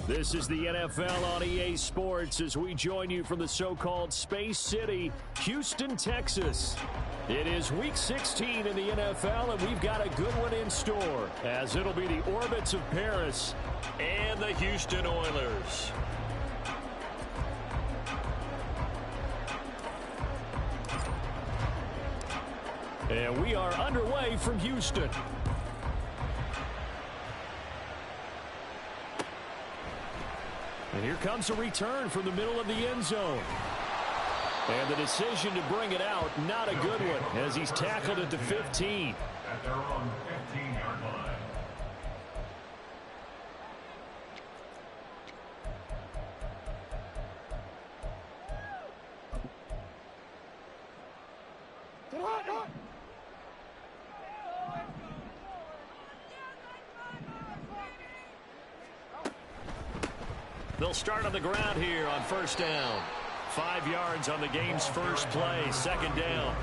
This is the NFL on EA Sports as we join you from the so-called Space City, Houston, Texas. It is Week 16 in the NFL, and we've got a good one in store, as it'll be the Orbits of Paris and the Houston Oilers. And we are underway from Houston. And here comes a return from the middle of the end zone. And the decision to bring it out, not a good one, as he's tackled at the 15. At their own 15-yard line. They'll start on the ground here on first down. 5 yards on the game's first play, second down.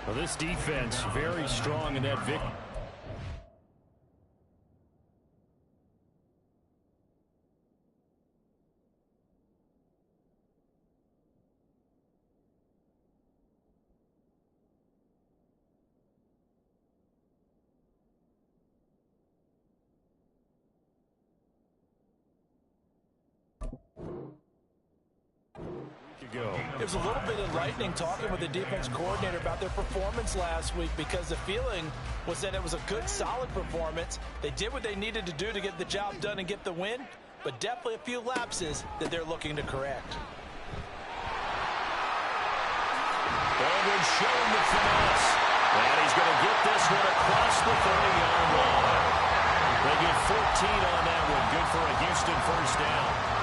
Well, this defense very strong in that victory. It was a little bit enlightening talking with the defense coordinator about their performance last week, because the feeling was that it was a good, solid performance. They did what they needed to do to get the job done and get the win, but definitely a few lapses that they're looking to correct. Baldwin showing the finesse, and he's going to get this one across the 30-yard line. They get 14 on that one. Good for a Houston first down.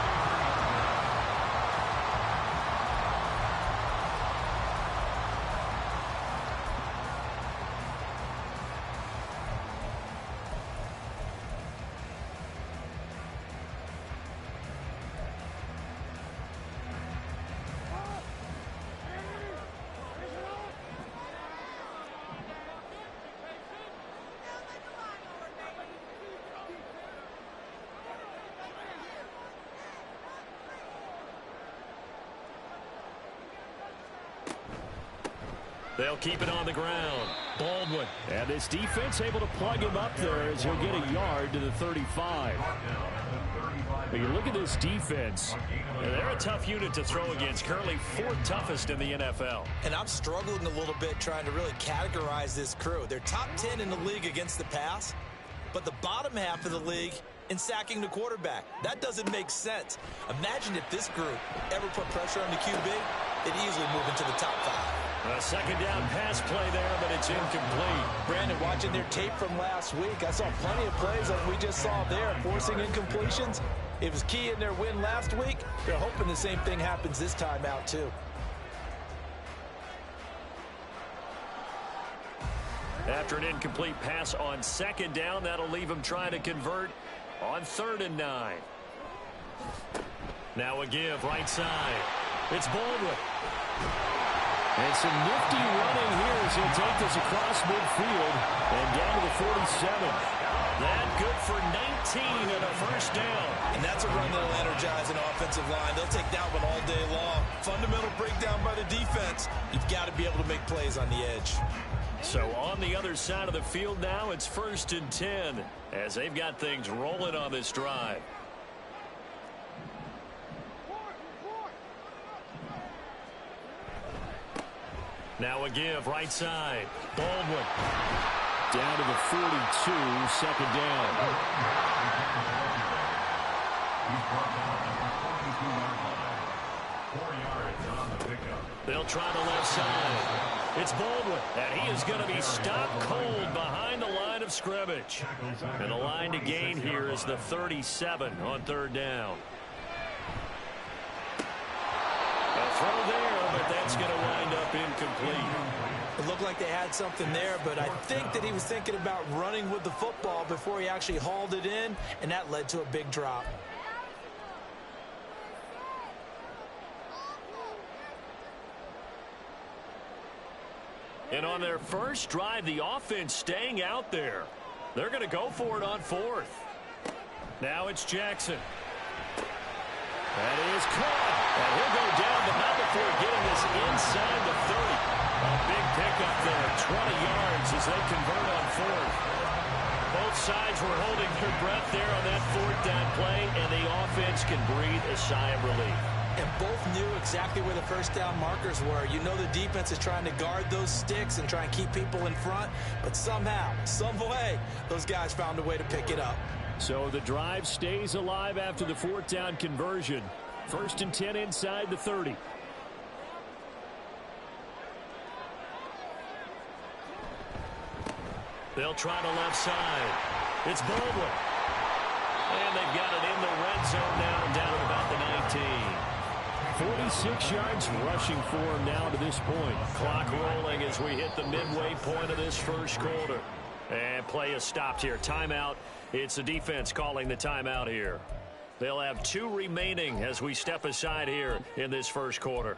They'll keep it on the ground. Baldwin. And this defense able to plug him up there as he'll get a yard to the 35. But you look at this defense, they're a tough unit to throw against. Currently 4th toughest in the NFL. And I'm struggling a little bit trying to really categorize this crew. They're top 10 in the league against the pass, but the bottom half of the league in sacking the quarterback. That doesn't make sense. Imagine if this group ever put pressure on the QB, they'd easily move into the top 5. A second down pass play there, but it's incomplete. Brandon, watching their tape from last week, I saw plenty of plays like we just saw there, forcing incompletions. It was key in their win last week. They're hoping the same thing happens this time out, too. After an incomplete pass on second down, that'll leave them trying to convert on 3rd and 9. Now a give right side. It's Baldwin. And some nifty running here as he'll take this across midfield and down to the 47. That good for 19 and a first down. And that's a run that'll energize an offensive line. They'll take that one all day long. Fundamental breakdown by the defense. You've got to be able to make plays on the edge. So on the other side of the field now, it's 1st and 10 as they've got things rolling on this drive. Now a give right side. Baldwin. Down to the 42, second down. They'll try the left side. It's Baldwin, and he is going to be stopped cold behind the line of scrimmage. And the line to gain here is the 37 on 3rd down. A throw there, but that's going to wind up incomplete. It looked like they had something there, but I think that he was thinking about running with the football before he actually hauled it in, and that led to a big drop. And on their first drive, the offense staying out there. They're going to go for it on 4th. Now it's Jackson. That is caught. And he'll go down, but not before getting this inside the 30. A big pickup there, 20 yards as they convert on fourth. Both sides were holding their breath there on that fourth down play, and the offense can breathe a sigh of relief. And both knew exactly where the first down markers were. You know the defense is trying to guard those sticks and try and keep people in front, but somehow, some way, those guys found a way to pick it up. So the drive stays alive after the fourth down conversion. 1st and 10 inside the 30. They'll try the left side. It's Baldwin. And they've got it in the red zone now, down at about the 19. 46 yards rushing for him now to this point. Clock rolling as we hit the midway point of this first quarter. And play is stopped here. Timeout. It's the defense calling the timeout here. They'll have 2 remaining as we step aside here in this first quarter.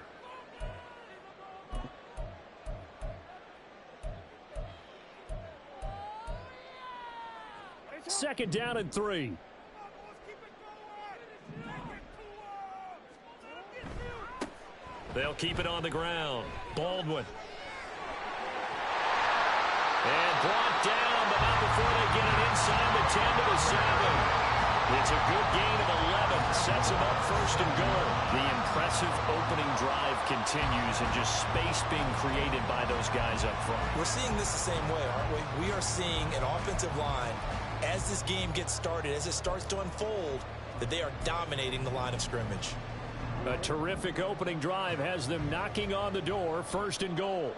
Second down and 3. They'll keep it on the ground. Baldwin. And brought down, but not before they get it inside the 10 to the 7. It's a good gain of 11. Sets them up 1st and goal. The impressive opening drive continues, and just space being created by those guys up front. We're seeing this the same way, aren't we? We are seeing an offensive line, as this game gets started, as it starts to unfold, that they are dominating the line of scrimmage. A terrific opening drive has them knocking on the door. 1st and goal.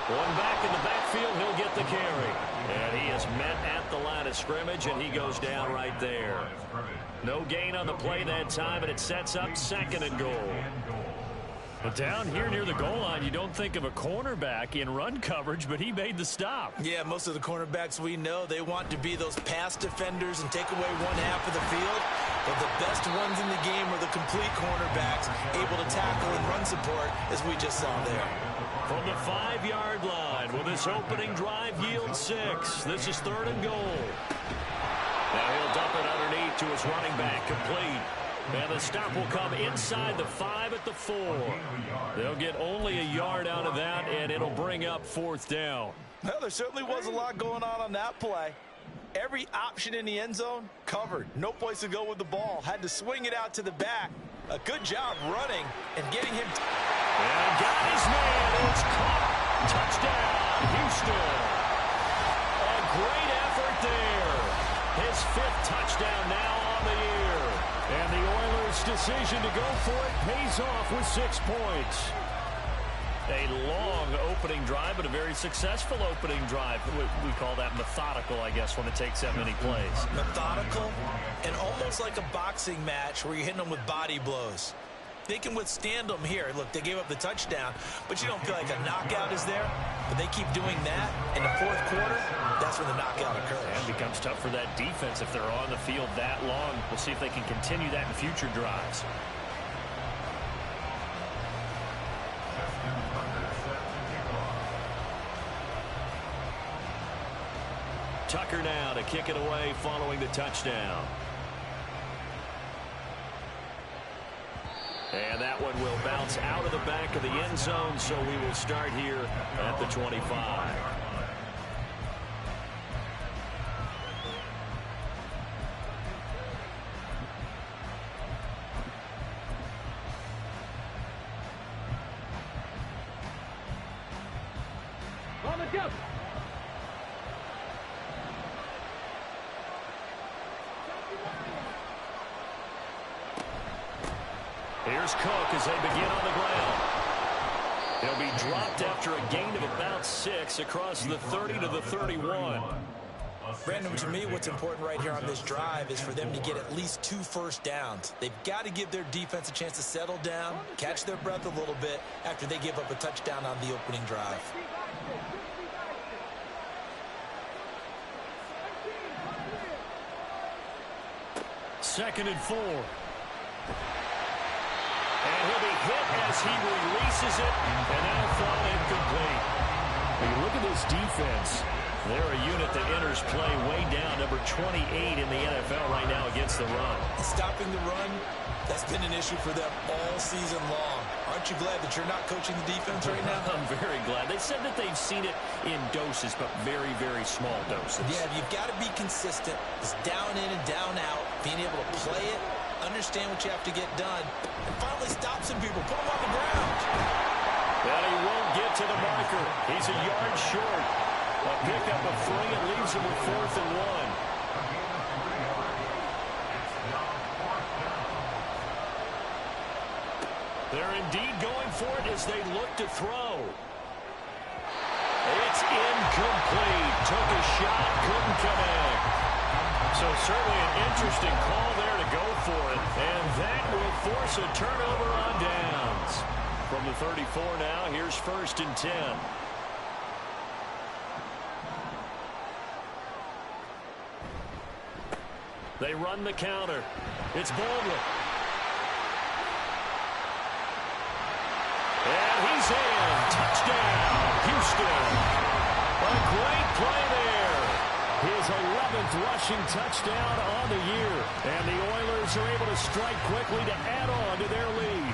One back in the backfield, he'll get the carry. And he is met at the line of scrimmage, and he goes down right there. No gain on the play that time, and it sets up 2nd and goal. But down here near the goal line, you don't think of a cornerback in run coverage, but he made the stop. Yeah, most of the cornerbacks we know, they want to be those pass defenders and take away one half of the field. But the best ones in the game are the complete cornerbacks, able to tackle and run support, as we just saw there. From the 5-yard line, will this opening drive yield 6? This is 3rd and goal. Now he'll dump it underneath to his running back, complete. And the stop will come inside the 5 at the 4. They'll get only a yard out of that, and it'll bring up 4th down. Well, there certainly was a lot going on that play. Every option in the end zone covered. No place to go with the ball. Had to swing it out to the back. A good job running and getting him. And got his man. It's caught. Touchdown, Houston. A great effort there. His 5th touchdown now on the year. And the Oilers' decision to go for it pays off with 6 points. A long opening drive, but a very successful opening drive. We call that methodical, I guess, when it takes that many plays. Methodical and almost like a boxing match where you're hitting them with body blows. They can withstand them here. Look, they gave up the touchdown, but you don't feel like a knockout is there. But they keep doing that in the 4th quarter. That's when the knockout occurs. And it becomes tough for that defense if they're on the field that long. We'll see if they can continue that in future drives. Tucker now to kick it away following the touchdown. And that one will bounce out of the back of the end zone, so we will start here at the 25. On the jump. Here's Cook as they begin on the ground. He'll be dropped after a gain of about 6 across the 30 to the 31. Brandon, to me, what's important right here on this drive is for them to get at least 2 first downs. They've got to give their defense a chance to settle down, catch their breath a little bit after they give up a touchdown on the opening drive. Second and 4. And he'll be hit as he releases it, and that'll fall incomplete. When you look at this defense, They're a unit that enters play way down, number 28 in the NFL right now against the run. Stopping the run, that's been an issue for them all season long. Aren't you glad that you're not coaching the defense right now? I'm very glad. They said that they've seen it in doses, but very, very small doses. Yeah, you've got to be consistent. It's down in and down out, being able to play it, understand what you have to get done, and finally stop some people, put them on the ground. And he won't get to the marker. He's a yard short. A pickup of 3 and leaves him with 4th and 1. They're indeed going for it as they look to throw. It's incomplete. Took a shot, couldn't connect. So certainly an interesting call there to go for it. And that will force a turnover on downs. From the 34 now, here's 1st and 10. They run the counter. It's Baldwin. And he's in. Touchdown, Houston. A great play there. His 11th rushing touchdown on the year. And the Oilers are able to strike quickly to add on to their lead.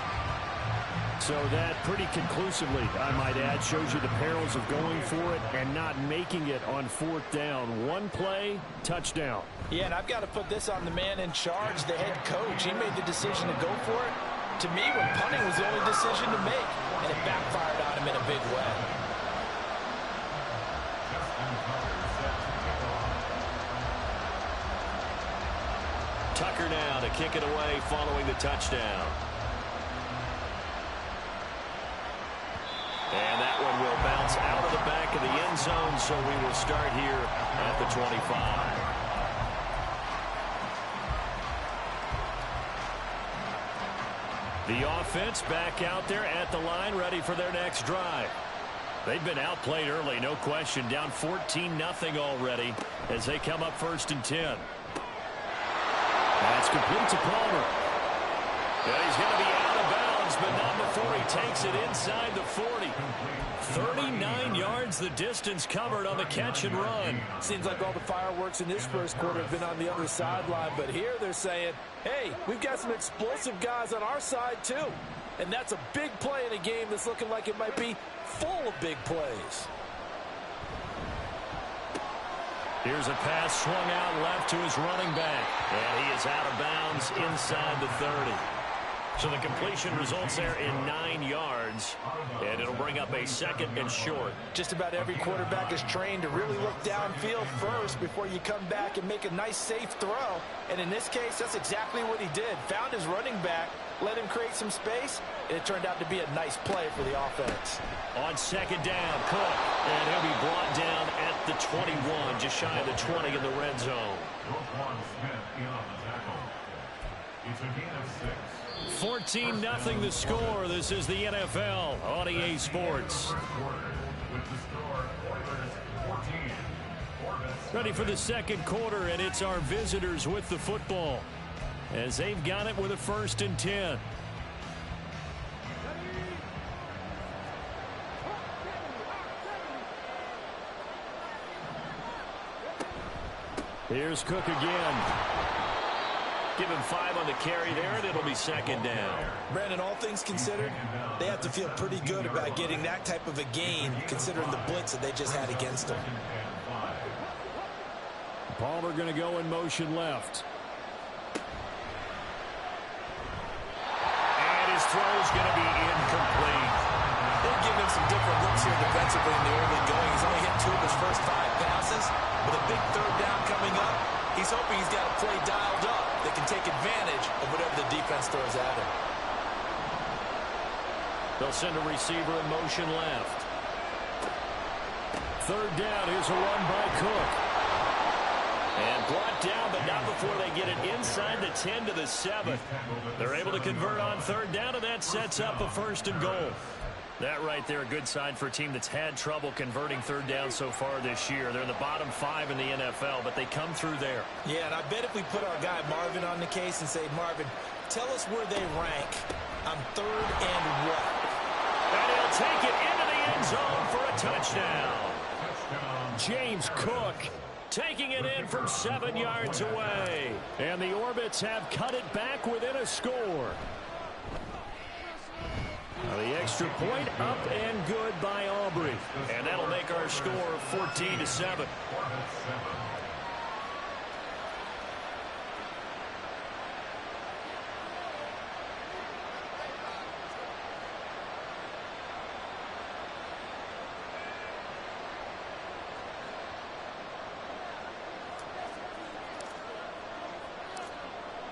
So that pretty conclusively, I might add, shows you the perils of going for it and not making it on 4th down. One play, touchdown. Yeah, and I've got to put this on the man in charge, the head coach. He made the decision to go for it. To me, when punting was the only decision to make, and it backfired on him in a big way. Tucker now to kick it away following the touchdown. And that one will bounce out of the back of the end zone, so we will start here at the 25. The offense back out there at the line, ready for their next drive. They've been outplayed early, no question. Down 14-0 already as they come up 1st and 10. That's complete to Palmer. And he's going to be out of bounds, but not before he takes it inside the 40. 39 yards the distance covered on the catch and run. Seems like all the fireworks in this first quarter have been on the other sideline, but here they're saying, hey, we've got some explosive guys on our side too. And that's a big play in a game that's looking like it might be full of big plays. Here's a pass swung out left to his running back. And he is out of bounds inside the 30. So the completion results there in 9 yards. And it'll bring up a 2nd and short. Just about every quarterback is trained to really look downfield first before you come back and make a nice, safe throw. And in this case, that's exactly what he did. Found his running back, let him create some space, and it turned out to be a nice play for the offense. On 2nd down, Cook. And he'll be brought down at the 21, just shy of the 20 in the red zone. It's a gain of 6. 14-0 the score. This is the NFL on EA Sports. Ready for the 2nd quarter, and it's our visitors with the football as they've got it with a 1st and 10. Here's Cook again. Give him 5 on the carry there, and it'll be 2nd down. Brandon, all things considered, they have to feel pretty good about getting that type of a gain, considering the blitz that they just had against them. Palmer going to go in motion left. And his throw's going to be incomplete. They're giving him some different looks here defensively in the early going. He's only hit 2 of his first 5 passes. With a big 3rd down coming up, he's hoping he's got a play dialed up that can take advantage of whatever the defense throws at him. They'll send a receiver in motion left. 3rd down. Here's a run by Cook. And brought down, but not before they get it inside the 10 to the 7. They're able to convert on 3rd down, and that sets up a 1st and goal. That right there, a good sign for a team that's had trouble converting 3rd down so far this year. They're in the bottom 5 in the NFL, but they come through there. Yeah, and I bet if we put our guy Marvin on the case and say, Marvin, tell us where they rank on 3rd and what? And he'll take it into the end zone for a touchdown. James Cook taking it in from 7 yards away. And the Orbits have cut it back within a score. The extra point up and good by Aubrey. And that'll make our score 14-7.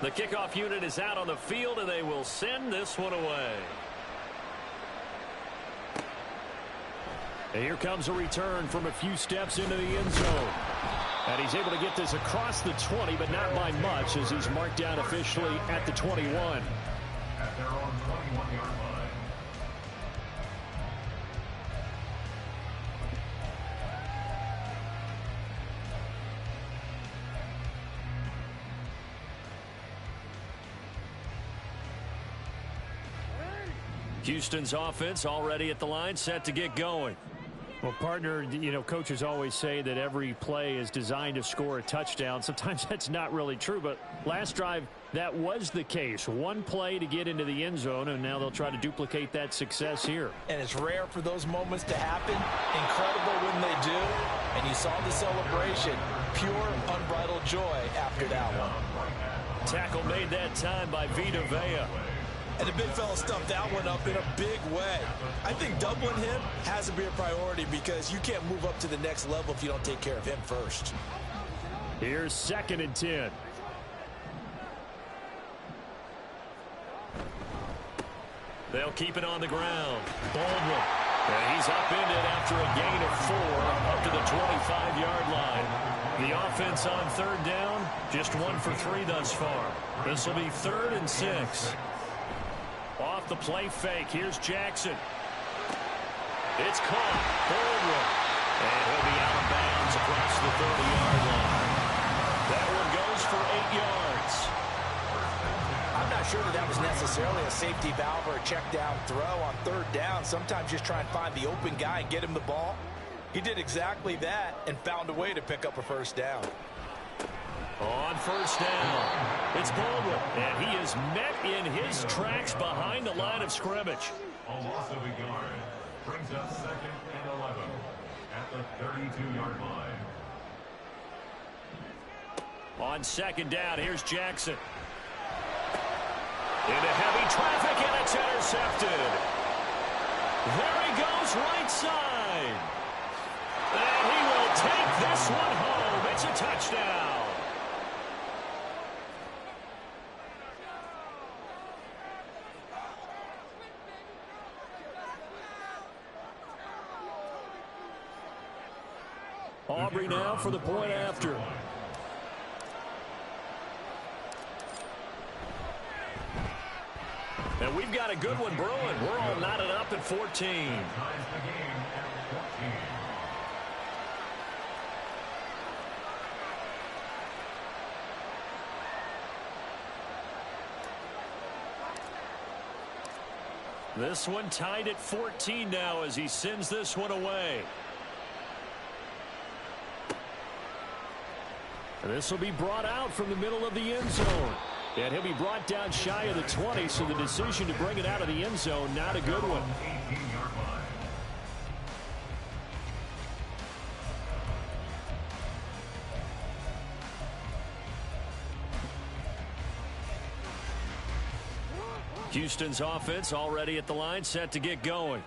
The kickoff unit is out on the field, and they will send this one away. And here comes a return from a few steps into the end zone. And he's able to get this across the 20, but not by much, as he's marked down officially at the 21. At their own 21-yard line. Houston's offense already at the line, set to get going. Well, partner, you know, coaches always say that every play is designed to score a touchdown. Sometimes that's not really true, but last drive, that was the case. One play to get into the end zone, and now they'll try to duplicate that success here. And it's rare for those moments to happen. Incredible when they do. And you saw the celebration. Pure, unbridled joy after that one. Tackle made that time by Vita Vea. And the big fella stuffed that one up in a big way. I think doubling him has to be a priority because you can't move up to the next level if you don't take care of him first. Here's 2nd and 10. They'll keep it on the ground. Baldwin. And he's upended after a gain of 4 up to the 25-yard line. The offense on 3rd down, just 1 for 3 thus far. This will be 3rd and 6. Off the play fake, here's Jackson. It's caught. Baldwin. And he'll be out of bounds across the 30-yard line. That one goes for 8 yards. I'm not sure that was necessarily a safety valve or a check down throw on 3rd down. Sometimes just try and find the open guy and get him the ball. He did exactly that and found a way to pick up a 1st down. On 1st down, it's Baldwin, and he is met in his tracks behind the line of scrimmage. A loss of a yard brings us 2nd and 11 at the 32-yard line. On 2nd down, here's Jackson. Into heavy traffic, and it's intercepted. There he goes, right side. And he will take this one home. It's a touchdown. Aubrey now for the point after. And we've got a good one brewing. We're all knotted up at 14. Ties the game at 14. This one tied at 14 now as he sends this one away. And this will be brought out from the middle of the end zone. And he'll be brought down shy of the 20, so the decision to bring it out of the end zone, not a good one. 18-yard line. Houston's offense already at the line, set to get going.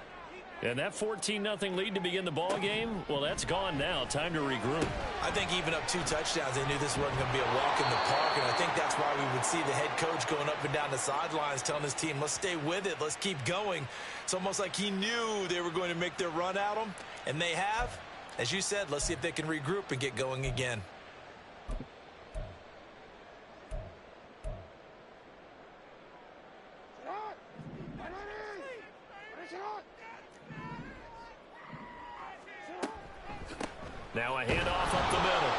And that 14-0 lead to begin the ball game, well, that's gone now. Time to regroup. I think even up 2 touchdowns, they knew this wasn't going to be a walk in the park, and I think that's why we would see the head coach going up and down the sidelines telling his team, let's stay with it, let's keep going. It's almost like he knew they were going to make their run at him, and they have. As you said, let's see if they can regroup and get going again. Now a handoff up the middle.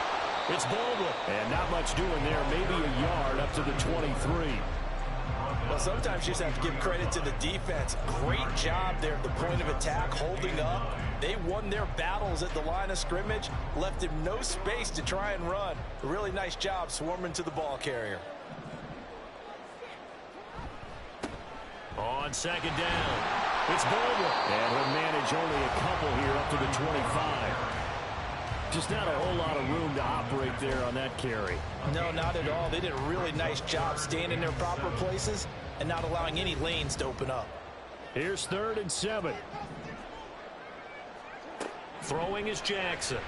It's Baldwin. And not much doing there. Maybe a yard up to the 23. Well, sometimes you just have to give credit to the defense. Great job there at the point of attack, holding up, They won their battles at the line of scrimmage, left him no space to try and run. A really nice job swarming to the ball carrier. On second down, it's Baldwin. And he'll manage only a couple here up to the 25. Just not a whole lot of room to operate there on that carry. No, not at all. They did a really nice job staying in their proper places and not allowing any lanes to open up. Here's 3rd and 7. Throwing is Jackson.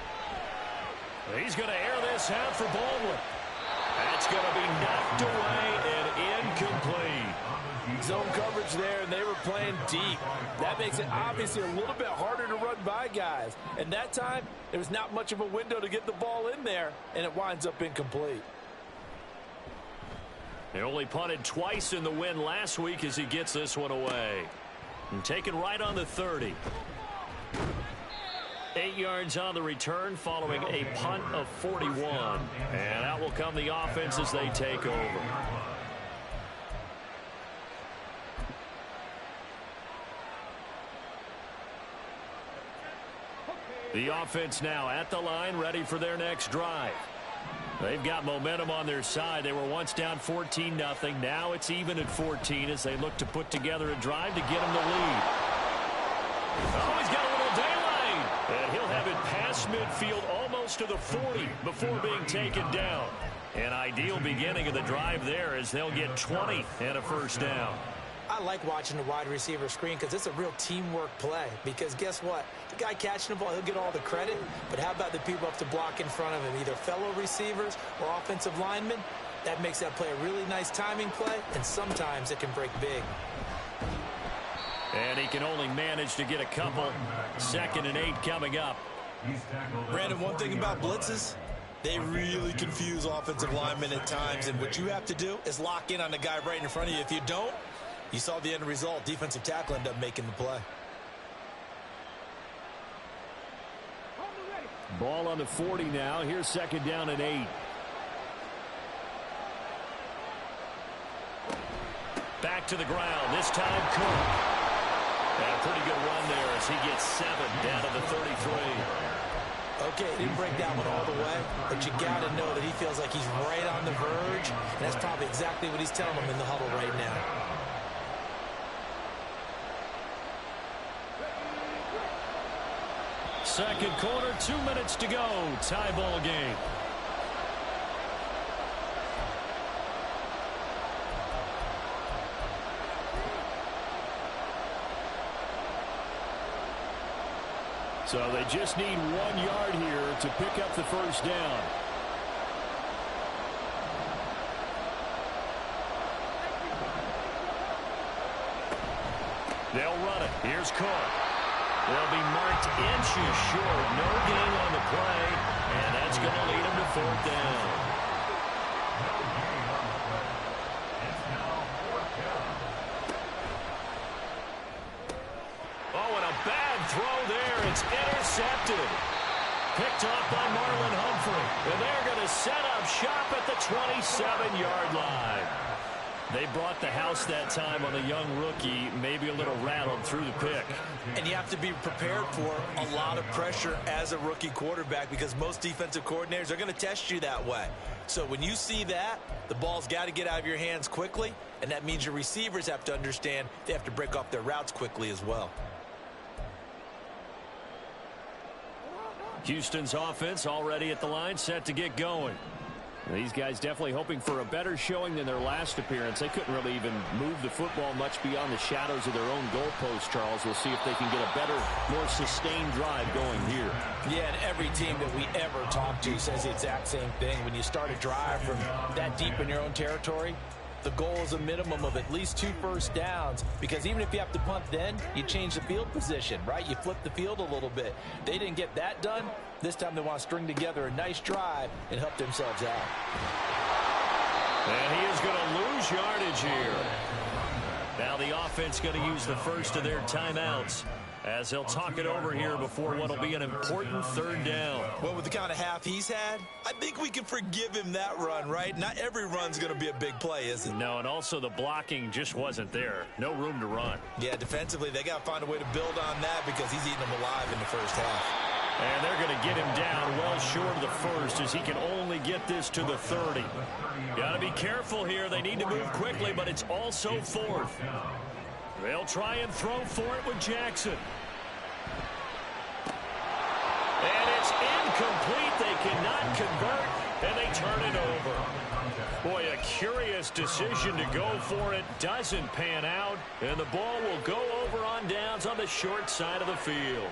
He's going to air this out for Baldwin. That's going to be knocked away and incomplete. Zone coverage there, and they were playing deep. That makes it obviously a little bit harder to run by guys. And that time, there was not much of a window to get the ball in there, and it winds up incomplete. They only punted twice in the win last week as he gets this one away. And taken right on the 30. 8 yards on the return following a punt of 41. And out will come the offense as they take over. The offense now at the line, ready for their next drive. They've got momentum on their side. They were once down 14-0. Now it's even at 14 as they look to put together a drive to get them the lead. Oh, he's got a little daylight. And he'll have it past midfield almost to the 40 before being taken down. An ideal beginning of the drive there as they'll get 20 and a first down. I like watching the wide receiver screen because it's a real teamwork play. Because guess what? The guy catching the ball, he'll get all the credit. But how about the people up to block in front of him, either fellow receivers or offensive linemen? That makes that play a really nice timing play, and sometimes it can break big. And he can only manage to get a couple. 2nd and 8 coming up. Brandon, one thing about blitzes, they really confuse offensive linemen at times. And what you have to do is lock in on the guy right in front of you. If you don't, you saw the end result. Defensive tackle ended up making the play. Ball on the 40 now. Here's 2nd down and 8. Back to the ground. This time Cook. And a pretty good run there as he gets 7 down to the 33. Okay, he didn't break that one all the way, but you got to know that he feels like he's right on the verge, and that's probably exactly what he's telling them in the huddle right now. Second quarter, 2 minutes to go. Tie ball game. So they just need 1 yard here to pick up the first down. They'll run it. Here's Cook. They'll be marked inches short. No gain on the play, and that's going to lead them to 4th down. Oh, and a bad throw there. It's intercepted. Picked off by Marlon Humphrey. And they're going to set up shop at the 27-yard line. They brought the house that time on the young rookie, maybe a little rattled through the pick. And you have to be prepared for a lot of pressure as a rookie quarterback because most defensive coordinators are going to test you that way. So when you see that, the ball's got to get out of your hands quickly, and that means your receivers have to understand they have to break off their routes quickly as well. Houston's offense already at the line, set to get going. These guys definitely hoping for a better showing than their last appearance. They couldn't really even move the football much beyond the shadows of their own goalpost, Charles. We'll see if they can get a better, more sustained drive going here. Yeah, and every team that we ever talk to says the exact same thing. When you start a drive from that deep in your own territory, the goal is a minimum of at least 2 first downs, because even if you have to punt then, you change the field position, right? You flip the field a little bit. They didn't get that done. This time they want to string together a nice drive and help themselves out. And he is going to lose yardage here. Now the offense going to use the first of their timeouts. as they'll talk it over here before what will be an important third down. Well, with the kind of half he's had, I think we can forgive him that run, right? Not every run's going to be a big play, is it? No, and also the blocking just wasn't there. No room to run. Yeah, defensively, they got to find a way to build on that because he's eating them alive in the first half. And they're going to get him down well short of the first as he can only get this to the 30. Got to be careful here. They need to move quickly, but it's also fourth. They'll try and throw for it with Jackson. And it's incomplete. They cannot convert, and they turn it over. Boy, a curious decision to go for it. Doesn't pan out, and the ball will go over on downs on the short side of the field.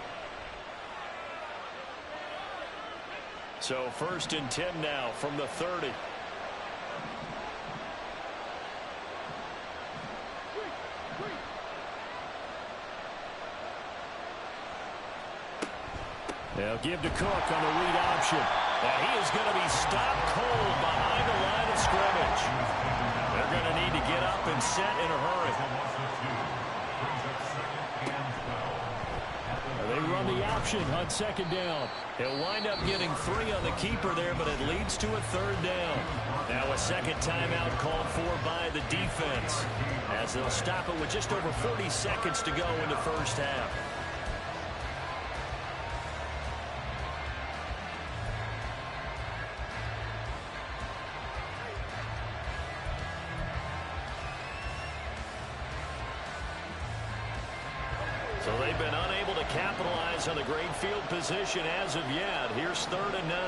So 1st and 10 now from the 30. They'll give to Cook on the read option. And he is going to be stopped cold behind the line of scrimmage. They're going to need to get up and set in a hurry. They run the option on 2nd down. He'll wind up getting 3 on the keeper there, but it leads to a 3rd down. Now a second timeout called for by the defense, as they'll stop it with just over 40 seconds to go in the first half. So they've been unable to capitalize on the great field position as of yet. Here's 3rd and 9.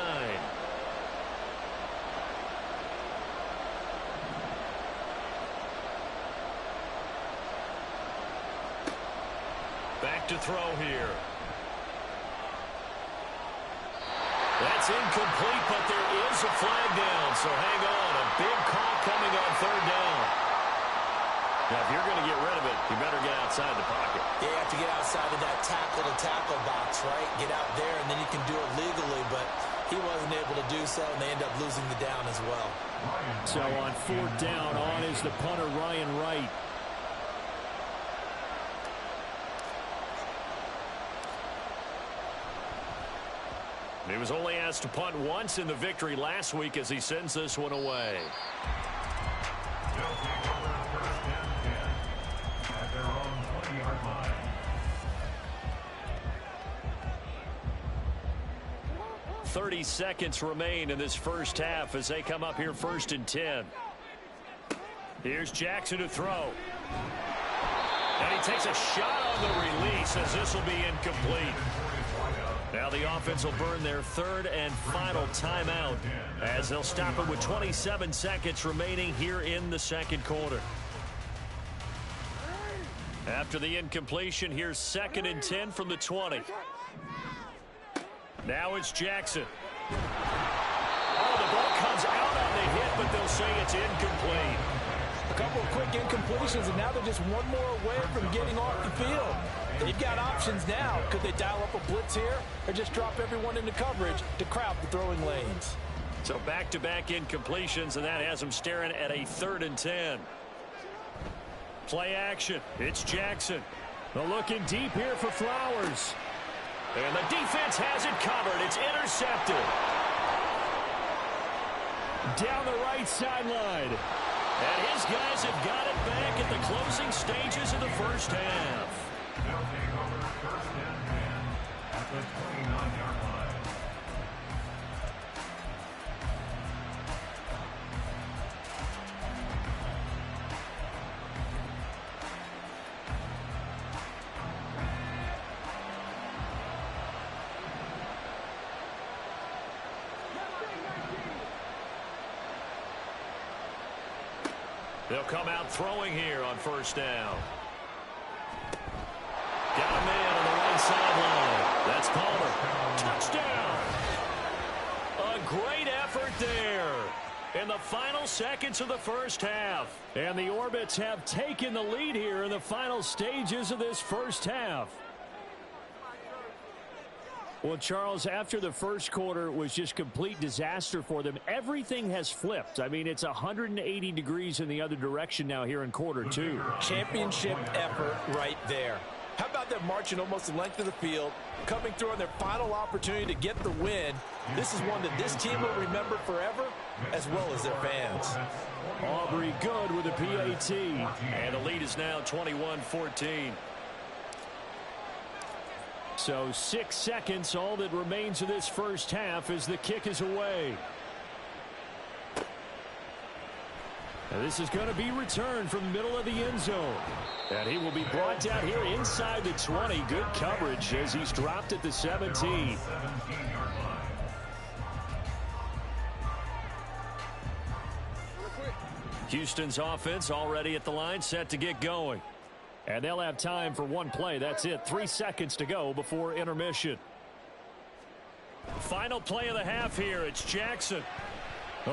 Back to throw here. That's incomplete, but there is a flag down, so hang on. A big call coming on 3rd down. Now, if you're going to get rid of it, you better get outside the pocket. Yeah, you have to get outside of that tackle-to-tackle box, right? Get out there, and then you can do it legally, but he wasn't able to do so, and they end up losing the down as well. So on 4th down, on is the punter, Ryan Wright. He was only asked to punt once in the victory last week as he sends this one away. 30 seconds remain in this first half as they come up here 1st and 10. Here's Jackson to throw. And he takes a shot on the release as this will be incomplete. Now the offense will burn their 3rd and final timeout as they'll stop it with 27 seconds remaining here in the 2nd quarter. After the incompletion, here's 2nd and 10 from the 20. Now it's Jackson. Oh, the ball comes out on the hit, but they'll say it's incomplete. A couple of quick incompletions, and now they're just one more away from getting off the field. They've got options now. Could they dial up a blitz here or just drop everyone into coverage to crowd the throwing lanes? So back-to-back incompletions, and that has them staring at a 3rd and 10. Play action. It's Jackson. They're looking deep here for Flowers. And the defense has it covered. It's intercepted. Down the right sideline. And his guys have got it back at the closing stages of the first half. They'll take over 1st and 10 at the 29-yard line. They'll come out throwing here on 1st down. Got a man on the right sideline. That's Palmer. Touchdown. A great effort there in the final seconds of the first half. And the Orbits have taken the lead here in the final stages of this first half. Well, Charles, after the first quarter was just complete disaster for them, everything has flipped. I mean, it's 180 degrees in the other direction now here in quarter 2. Championship effort right there. How about them marching almost the length of the field, coming through on their final opportunity to get the win? This is one that this team will remember forever, as well as their fans. Aubrey good with a PAT. And the lead is now 21-14. So 6 seconds, all that remains of this first half as the kick is away. And this is going to be returned from the middle of the end zone. And he will be brought down here inside the 20. Good coverage as he's dropped at the 17. Houston's offense already at the line, set to get going. And they'll have time for one play. That's it. 3 seconds to go before intermission. Final play of the half here. It's Jackson.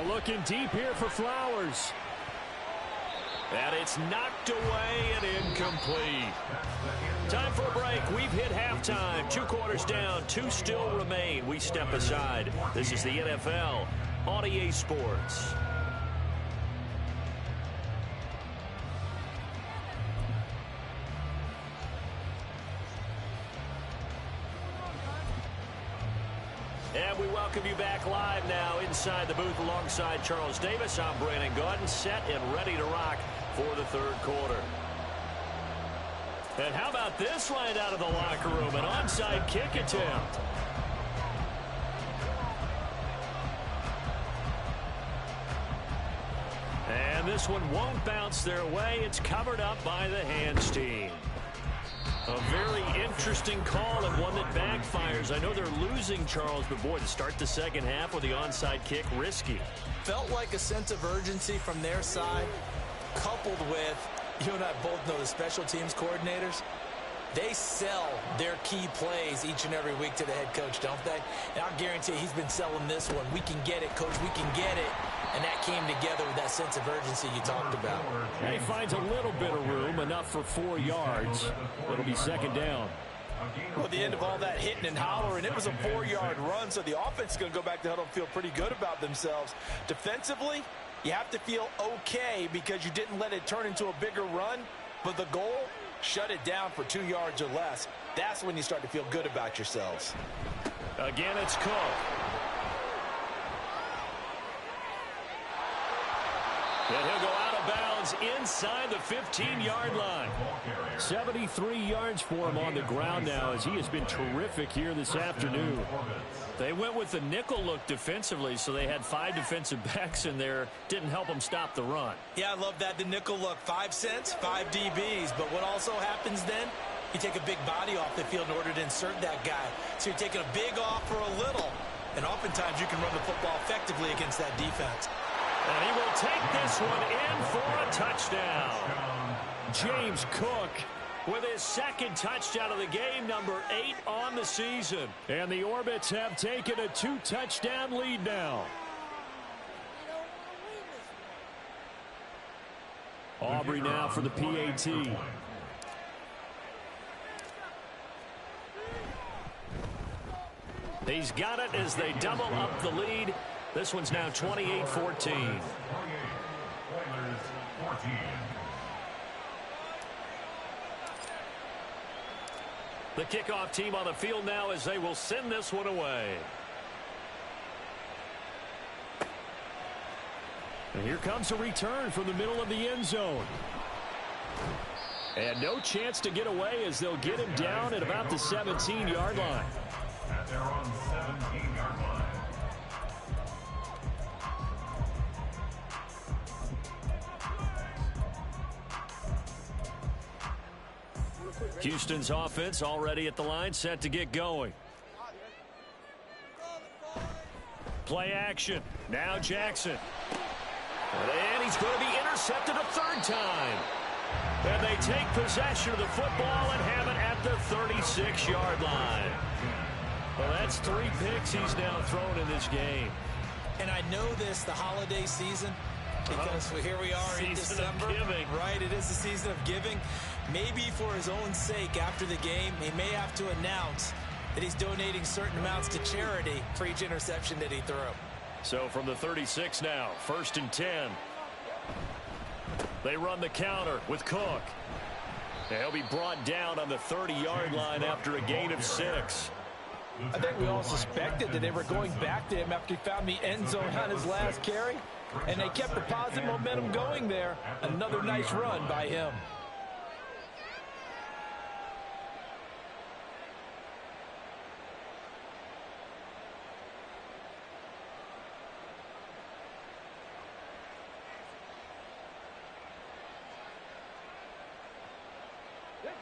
Looking deep here for Flowers. And it's knocked away and incomplete. Time for a break. We've hit halftime. 2 quarters down. 2 still remain. We step aside. This is the NFL on EA Sports. And we welcome you back live now inside the booth alongside Charles Davis. I'm Brandon Gaudin, set and ready to rock for the third quarter. And how about this line out of the locker room? An onside kick attempt. And this one won't bounce their way. It's covered up by the hands team. A very interesting call and one that backfires. I know they're losing, Charles, but boy, to start the second half with the onside kick, risky. Felt like a sense of urgency from their side, coupled with, you and I both know the special teams coordinators, they sell their key plays each and every week to the head coach, don't they? And I'll guarantee he's been selling this one. We can get it, coach, we can get it. And that came together with that sense of urgency you talked about. And he finds a little bit of room, enough for 4 yards. It'll be second down. Well, at the end of all that hitting and hollering, it was a 4-yard run, so the offense is going to go back to huddle and feel pretty good about themselves. Defensively, you have to feel okay because you didn't let it turn into a bigger run, but the goal, shut it down for 2 yards or less. That's when you start to feel good about yourselves. Again, it's Cook. And he'll go out of bounds inside the 15-yard line. 73 yards for him on the ground now as he has been terrific here this afternoon. They went with the nickel look defensively, so they had 5 defensive backs in there. Didn't help them stop the run. Yeah, I love that, the nickel look. 5 cents, 5 DBs. But what also happens then, you take a big body off the field in order to insert that guy. So you're taking a big off for a little. And oftentimes you can run the football effectively against that defense. And he will take this one in for a touchdown. James Cook with his second touchdown of the game, number 8 on the season. And the Orbits have taken a 2-touchdown lead now. Aubrey now for the PAT. He's got it as they double up the lead. This one's now 28-14. The kickoff team on the field now as they will send this one away. And here comes a return from the middle of the end zone. And no chance to get away as they'll get him down at about the 17-yard line. At their own 17-yard line. Houston's offense already at the line, set to get going. Play action. Now Jackson. And he's going to be intercepted a third time. And they take possession of the football and have it at the 36-yard line. Well, that's 3 picks he's now thrown in this game. And I know this, the holiday season, because here we are in December. Right, it is the season of giving. Maybe for his own sake after the game, he may have to announce that he's donating certain amounts to charity for each interception that he threw. So from the 36 now, 1st and 10. They run the counter with Cook. He'll be brought down on the 30-yard line after a gain of 6. I think we all suspected that they were going back to him after he found the end zone on his last carry, and they kept the positive momentum going there. Another nice run by him.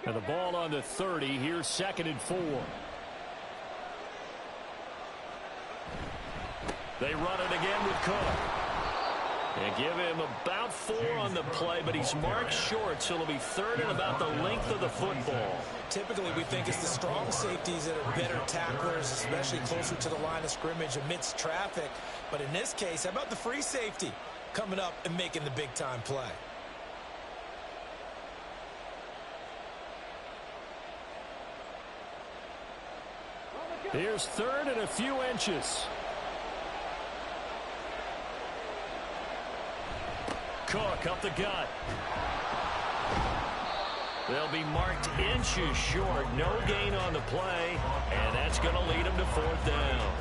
And the ball on the 30. Here's 2nd and 4. They run it again with Cook. They give him about 4 on the play, but he's marked short, so it'll be 3rd and about the length of the football. Typically, we think it's the strong safeties that are better tacklers, especially closer to the line of scrimmage amidst traffic. But in this case, how about the free safety coming up and making the big-time play? Here's 3rd and a few inches. Cook up the gut. They'll be marked inches short. No gain on the play, and that's going to lead them to 4th down.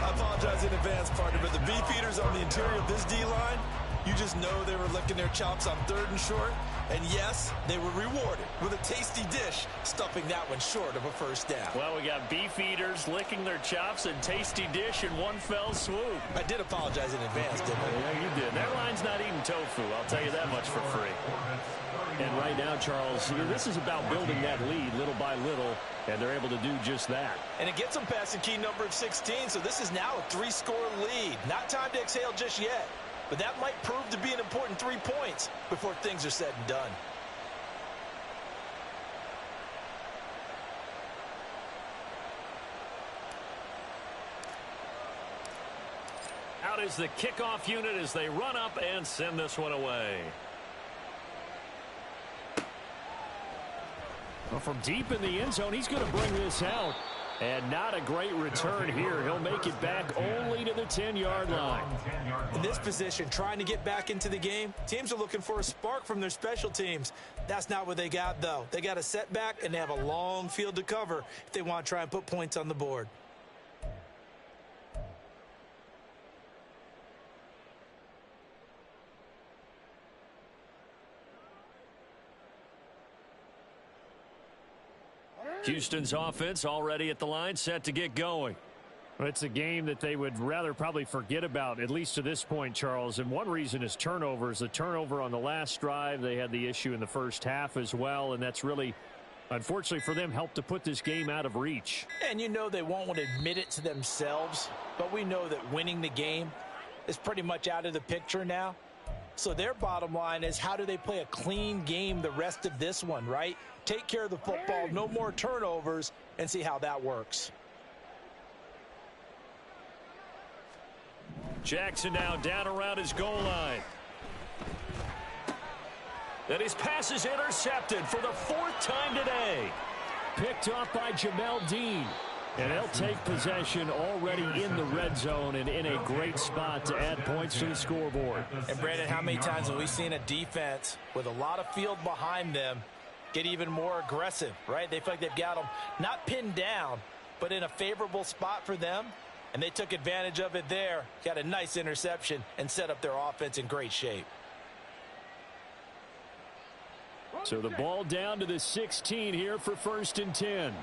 I apologize in advance, partner, but the beefeaters on the interior of this D-line, you just know they were licking their chops on 3rd and short. And yes, they were rewarded with a tasty dish, stuffing that one short of a 1st down. Well, we got beefeaters licking their chops and tasty dish in one fell swoop. I did apologize in advance, didn't I? Yeah, you did. That line's not eating tofu, I'll tell you that much for free. And right now, Charles, this is about building that lead little by little, and they're able to do just that. And it gets them past the key number of 16, so this is now a 3-score lead. Not time to exhale just yet. But that might prove to be an important 3 points before things are said and done. Out is the kickoff unit as they run up and send this one away. Well, from deep in the end zone, he's going to bring this out. And not a great return here. He'll make it back only to the 10-yard line. In this position, trying to get back into the game, teams are looking for a spark from their special teams. That's not what they got, though. They got a setback, and they have a long field to cover if they want to try and put points on the board. Houston's offense already at the line, set to get going. Well, it's a game that they would rather probably forget about, at least to this point, Charles. And one reason is turnovers. The turnover on the last drive, they had the issue in the first half as well, and that's really, unfortunately for them, helped to put this game out of reach. And you know they won't want to admit it to themselves, but we know that winning the game is pretty much out of the picture now. So their bottom line is, how do they play a clean game the rest of this one, right? Take care of the football, no more turnovers, and see how that works. Jackson now down around his goal line. And his pass is intercepted for the 4th time today. Picked off by Jamel Dean. And they'll take possession already in the red zone and in a great spot to add points to the scoreboard. And Brandon, how many times have we seen a defense with a lot of field behind them get even more aggressive, right? They feel like they've got them not pinned down, but in a favorable spot for them. And they took advantage of it there, got a nice interception, and set up their offense in great shape. So the ball down to the 16 here for 1st and 10.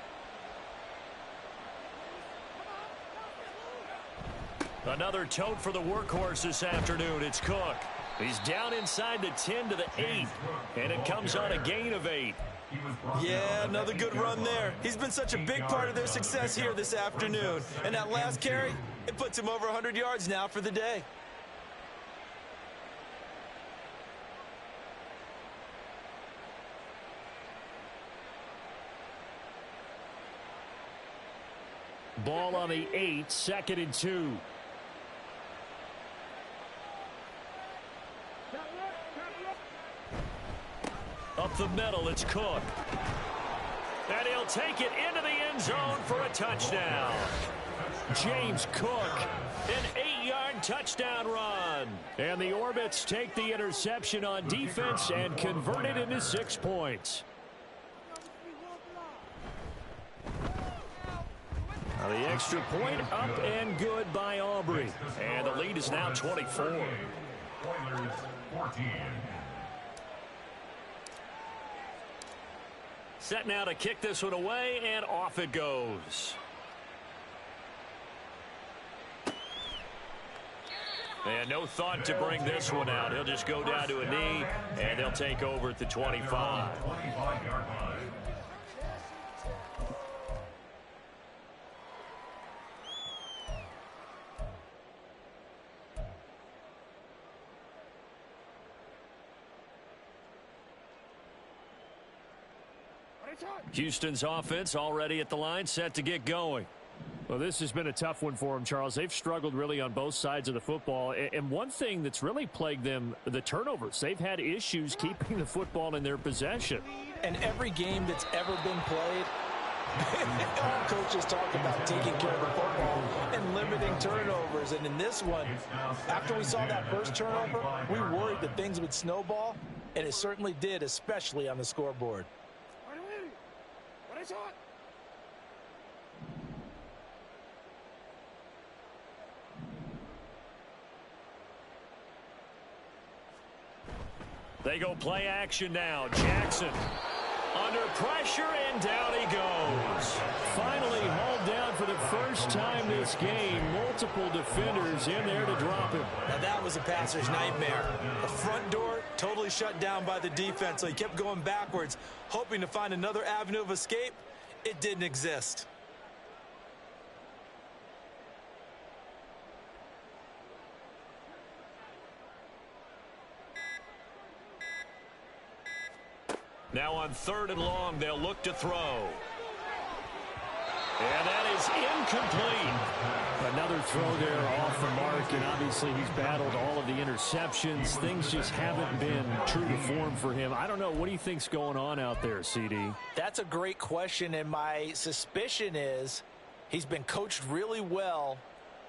Another tote for the workhorse this afternoon. It's Cook. He's down inside the 10 to the 8, and it comes on a gain of 8. Yeah, another good run there. He's been such a big part of their success here this afternoon. And that last carry, it puts him over 100 yards now for the day. Ball on the 8, 2nd and 2. Up the middle, it's Cook. And he'll take it into the end zone for a touchdown. James Cook, an 8-yard touchdown run. run. And the Orbits take the interception on defense and convert it into 6 points. Now the extra point up and good by Aubrey. And the lead is now 24. Oilers 14. Set now to kick this one away, and off it goes. And no thought to bring this one out. He'll just go down to a knee, and they'll take over at the 25. 25-yard line. Houston's offense already at the line, set to get going. Well, this has been a tough one for them, Charles. They've struggled really on both sides of the football. And one thing that's really plagued them, the turnovers. They've had issues keeping the football in their possession. And every game that's ever been played, all coaches talk about taking care of the football and limiting turnovers. And in this one, after we saw that first turnover, we worried that things would snowball, and it certainly did, especially on the scoreboard. They go play action now. Jackson under pressure, and down he goes. Finally hauled down for the first time this game. Multiple defenders in there to drop him. Now that was a passer's nightmare. The front door totally shut down by the defense, so he kept going backwards, hoping to find another avenue of escape. It didn't exist. Now on 3rd and long, they'll look to throw. And that is incomplete. Another throw there off the mark, and obviously he's battled all of the interceptions. Things just haven't been true to form for him. I don't know. What do you think's going on out there, CD? That's a great question, and my suspicion is he's been coached really well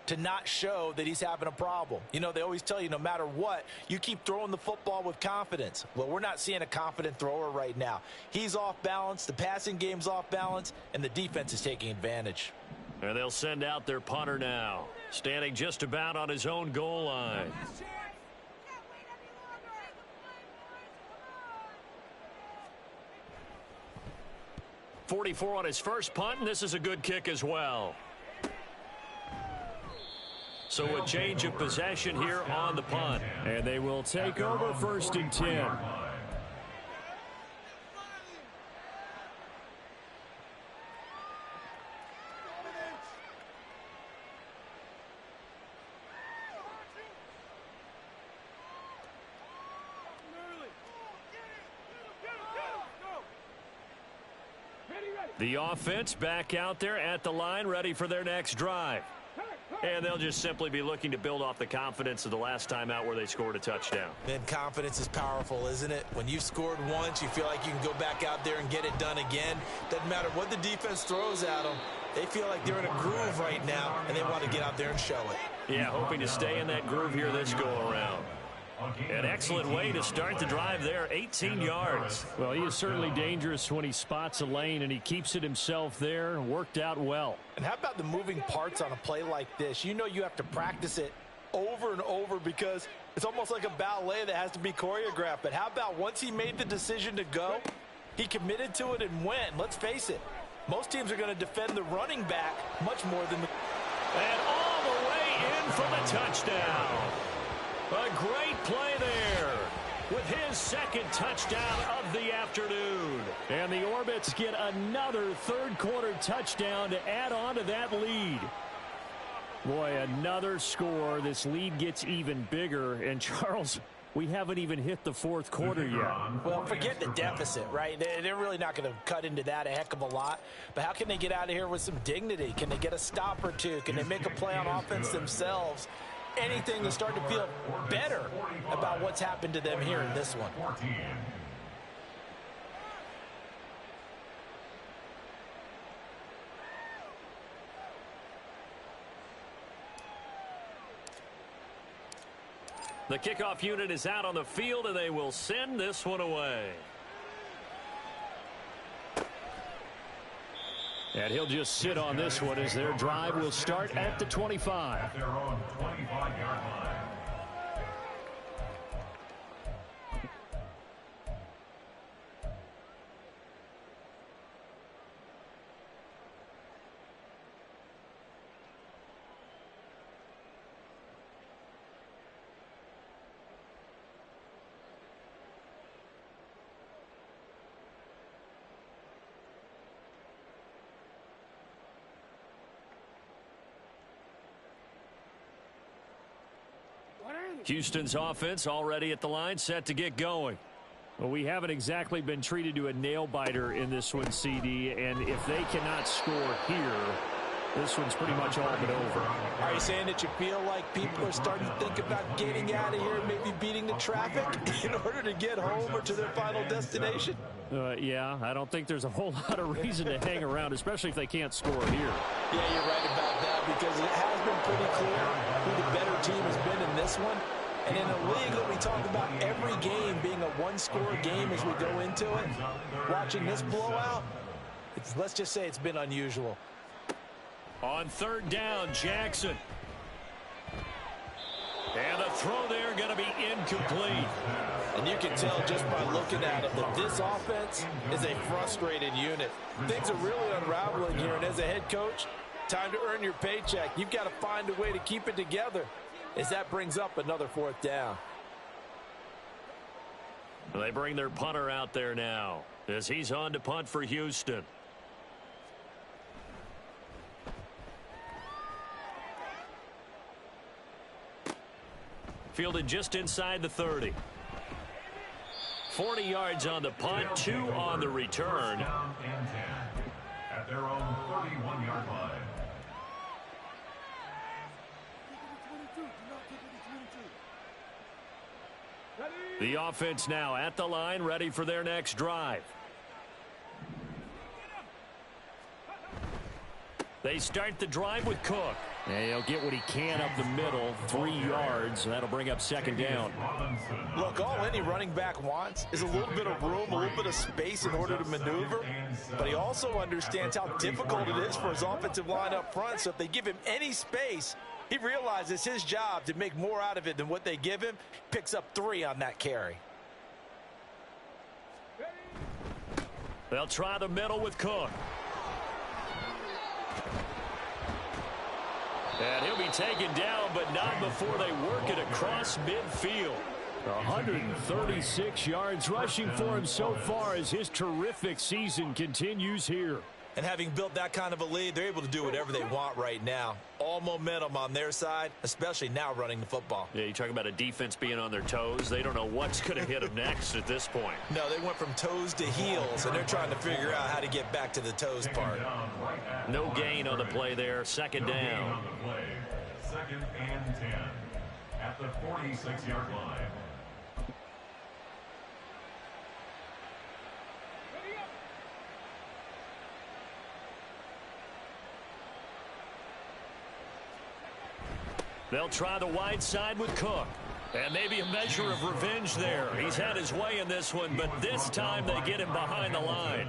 to not show that he's having a problem. You know, they always tell you no matter what, you keep throwing the football with confidence. Well, we're not seeing a confident thrower right now. He's off balance, the passing game's off balance, and the defense is taking advantage. And they'll send out their punter now, standing just about on his own goal line. .44 on his first punt, and this is a good kick as well. So a change of possession here on the punt. And they will take over 1st and 10. The offense back out there at the line, ready for their next drive. And they'll just simply be looking to build off the confidence of the last time out where they scored a touchdown. Man, confidence is powerful, isn't it? When you've scored once, you feel like you can go back out there and get it done again. Doesn't matter what the defense throws at them. They feel like they're in a groove right now, and they want to get out there and show it. Yeah, hoping to stay in that groove here this go-around. An excellent way to start the drive there, 18 yards. Well, he is certainly dangerous when he spots a lane, and he keeps it himself there. Worked out well. And how about the moving parts on a play like this? You know you have to practice it over and over because it's almost like a ballet that has to be choreographed. But how about once he made the decision to go, he committed to it and went. Let's face it, most teams are going to defend the running back much more than the... And all the way in for the touchdown. A great play there with his second touchdown of the afternoon. And the Orbits get another third-quarter touchdown to add on to that lead. Boy, another score. This lead gets even bigger. And, Charles, we haven't even hit the fourth quarter yet. Well, forget the deficit, right? They're really not going to cut into that a heck of a lot. But how can they get out of here with some dignity? Can they get a stop or two? Can they make a play on offense themselves? Anything to start to feel better about what's happened to them here in this one. The kickoff unit is out on the field, and they will send this one away. And he'll just sit on this one as their drive will start at the 25. At their own 25-yard line. Houston's offense already at the line, set to get going. Well, we haven't exactly been treated to a nail-biter in this one, CD, and if they cannot score here, this one's pretty much all but over. Are you saying that you feel like people are starting to think about getting out of here and maybe beating the traffic in order to get home or to their final destination? Yeah, I don't think there's a whole lot of reason to hang around, especially if they can't score here. Yeah, you're right about that, because it has been pretty clear who the better team has been in this one. And in a league that we talk about every game being a one-score game as we go into it, watching this blowout, let's just say it's been unusual. On third down, Jackson. And the throw there going to be incomplete. And you can tell just by looking at it that this offense is a frustrated unit. Things are really unraveling here, and as a head coach, time to earn your paycheck. You've got to find a way to keep it together as that brings up another fourth down. They bring their punter out there now as he's on to punt for Houston. Fielded just inside the 30. 40 yards on the punt, 2 on the return. Down and 10 at their own 31-yard line. The offense now at the line, ready for their next drive. They start the drive with Cook. And he'll get what he can up the middle, 3 yards, and that'll bring up second down. Look, all any running back wants is a little bit of room, a little bit of space in order to maneuver, but he also understands how difficult it is for his offensive line up front, so if they give him any space, he realizes his job to make more out of it than what they give him. Picks up 3 on that carry. They'll try the middle with Cook. And he'll be taken down, but not before they work it across midfield. 136 yards rushing for him so far as his terrific season continues here. And having built that kind of a lead, they're able to do whatever they want right now. All momentum on their side, especially now running the football. Yeah, you talk about a defense being on their toes. They don't know what's going to hit them next at this point. No, they went from toes to heels, and they're trying to figure out how to get back to the toes part. No gain on the play there. Second down. Second and 10 at the 46-yard line. They'll try the wide side with Cook. And maybe a measure of revenge there. He's had his way in this one, but this time they get him behind the line.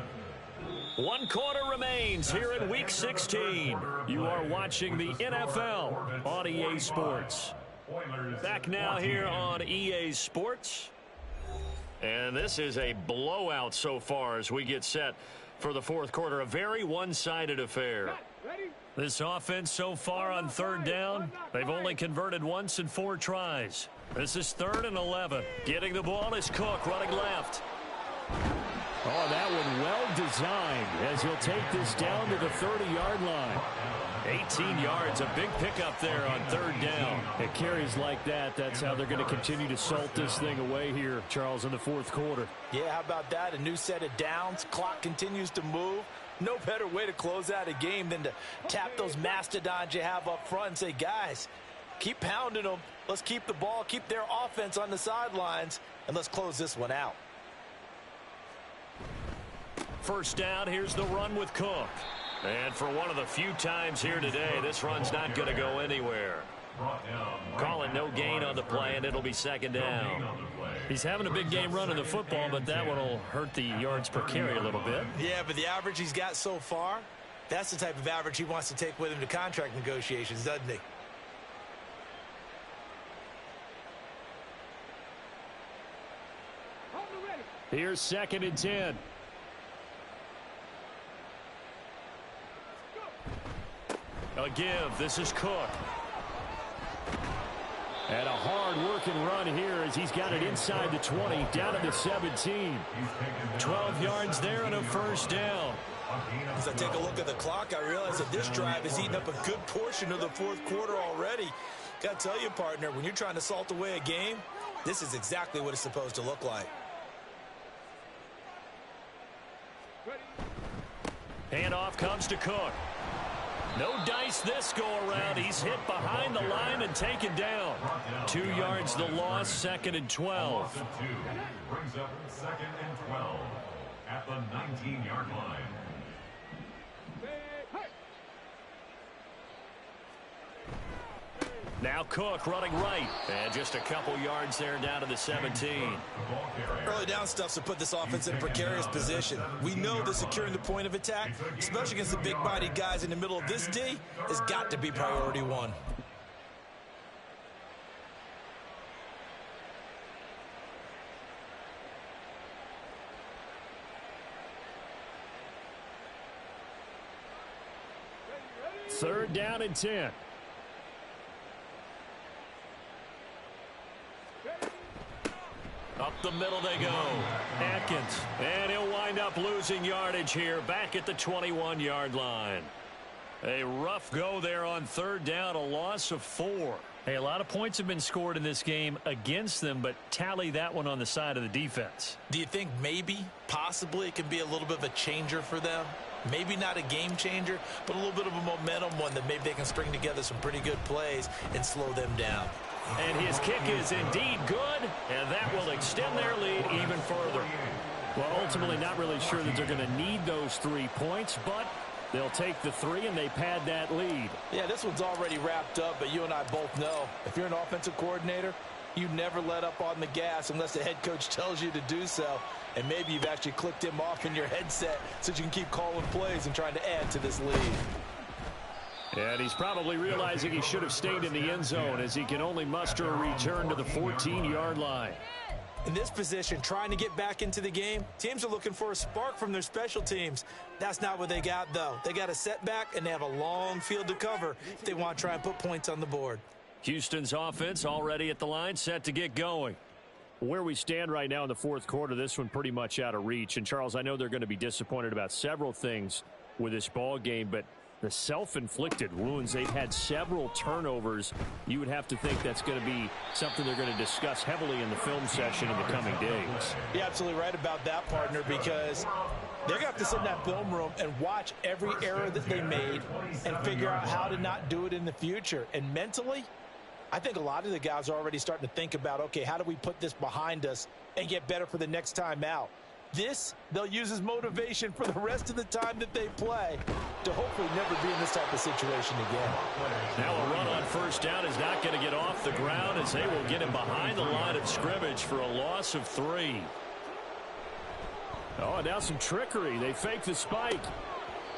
1 quarter remains here in Week 16. You are watching the NFL on EA Sports. Back now here on EA Sports. And this is a blowout so far as we get set for the fourth quarter. A very one-sided affair. This offense so far on third down, they've only converted once in 4 tries. This is 3rd and 11. Getting the ball is Cook running left. Oh, that one well designed as he'll take this down to the 30-yard line. 18 yards, a big pickup there on third down. It carries like that. That's how they're going to continue to salt this thing away here, Charles, in the fourth quarter. Yeah, how about that? A new set of downs. Clock continues to move. No better way to close out a game than to tap those mastodons you have up front and say, guys, keep pounding them. Let's keep the ball, keep their offense on the sidelines, and let's close this one out. First down, here's the run with Cook. And for one of the few times here today, this run's not going to go anywhere. Calling no gain on the play, and it'll be second down. He's having a big game running the football, but that one will hurt the yards per carry a little bit. Yeah, but the average he's got so far, that's the type of average he wants to take with him to contract negotiations, doesn't he? Here's 2nd and 10. A give. This is Cook. And a hard-working run here as he's got it inside the 20, down to the 17. 12 yards there and a first down. As I take a look at the clock, I realize that this drive has eaten up a good portion of the fourth quarter already. Got to tell you, partner, when you're trying to salt away a game, this is exactly what it's supposed to look like. Handoff comes to Cook. No dice this go-around. He's hit behind the line and taken down. 2 yards the loss, 2nd and 12. Brings up 2nd and 12 at the 19-yard line. Now Cook running right. And just a couple yards there down to the 17. Early down stuffs to put this offense in a precarious position. We know that securing the point of attack, especially against the big-bodied guys in the middle of this D, has got to be priority one. Third down and 10. Up the middle they go. Atkins. And he'll wind up losing yardage here back at the 21-yard line. A rough go there on third down, a loss of 4. Hey, a lot of points have been scored in this game against them, but tally that one on the side of the defense. Do you think maybe, possibly, it can be a little bit of a changer for them? Maybe not a game changer, but a little bit of a momentum one that maybe they can string together some pretty good plays and slow them down. And his kick is indeed good, and that will extend their lead even further. Well, ultimately not really sure that they're going to need those 3 points, but they'll take the 3 and they pad that lead. Yeah, this one's already wrapped up, but you and I both know if you're an offensive coordinator, you never let up on the gas unless the head coach tells you to do so. And maybe you've actually clicked him off in your headset so you can keep calling plays and trying to add to this lead. And he's probably realizing he should have stayed in the end zone as he can only muster a return to the 14-yard line. In this position, trying to get back into the game, teams are looking for a spark from their special teams. That's not what they got, though. They got a setback, and they have a long field to cover if they want to try and put points on the board. Houston's offense already at the line, set to get going. Where we stand right now in the fourth quarter, this one pretty much out of reach. And, Charles, I know they're going to be disappointed about several things with this ball game, but the self-inflicted wounds, they've had several turnovers. You would have to think that's going to be something they're going to discuss heavily in the film session in the coming days. You're absolutely right about that, partner, because they're going to have to sit in that film room and watch every error that they made and figure out how to not do it in the future. And mentally, I think a lot of the guys are already starting to think about, okay, how do we put this behind us and get better for the next time out? This, they'll use as motivation for the rest of the time that they play to hopefully never be in this type of situation again. Now a run on first down is not going to get off the ground as they will get him behind the line of scrimmage for a loss of 3. Oh, and now some trickery. They fake the spike.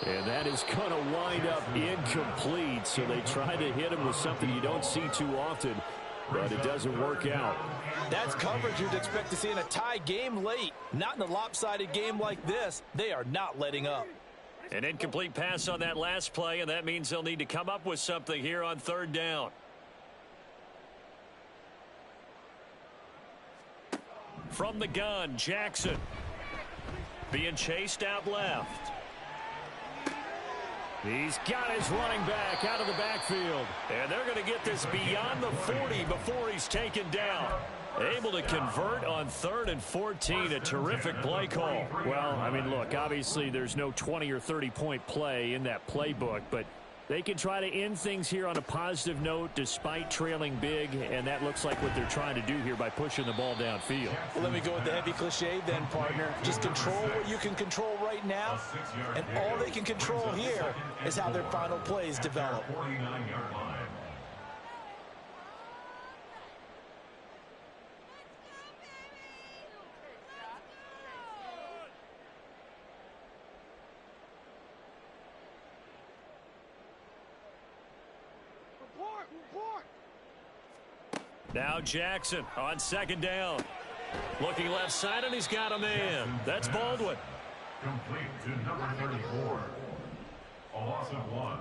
And that is going to wind up incomplete. So they try to hit him with something you don't see too often, but it doesn't work out. That's coverage you'd expect to see in a tie game late. Not in a lopsided game like this. They are not letting up. An incomplete pass on that last play, and that means they'll need to come up with something here on third down. From the gun, Jackson. Being chased out left. He's got his running back out of the backfield. And they're going to get this beyond the 40 before he's taken down. Able to convert on 3rd and 14. A terrific play call. Well, I mean, look, obviously there's no 20 or 30-point play in that playbook, but they can try to end things here on a positive note despite trailing big, and that looks like what they're trying to do here by pushing the ball downfield. Well, let me go with the heavy cliche then, partner. Just control what you can control right now, and all they can control here is how their final plays develop. Now Jackson on second down. Looking left side, and he's got a man. That's Baldwin. Complete to number 34. A loss of 1.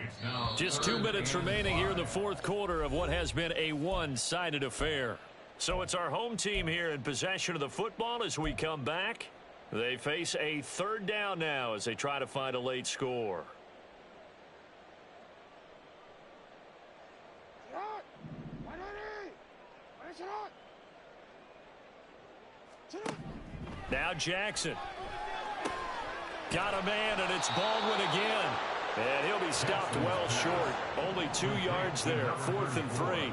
It's now just 2 minutes remaining here in the fourth quarter of what has been a one-sided affair. So it's our home team here in possession of the football as we come back. They face a third down now as they try to find a late score. Now Jackson. Got a man, and it's Baldwin again. And he'll be stopped well short. Only 2 yards there. 4th and 3.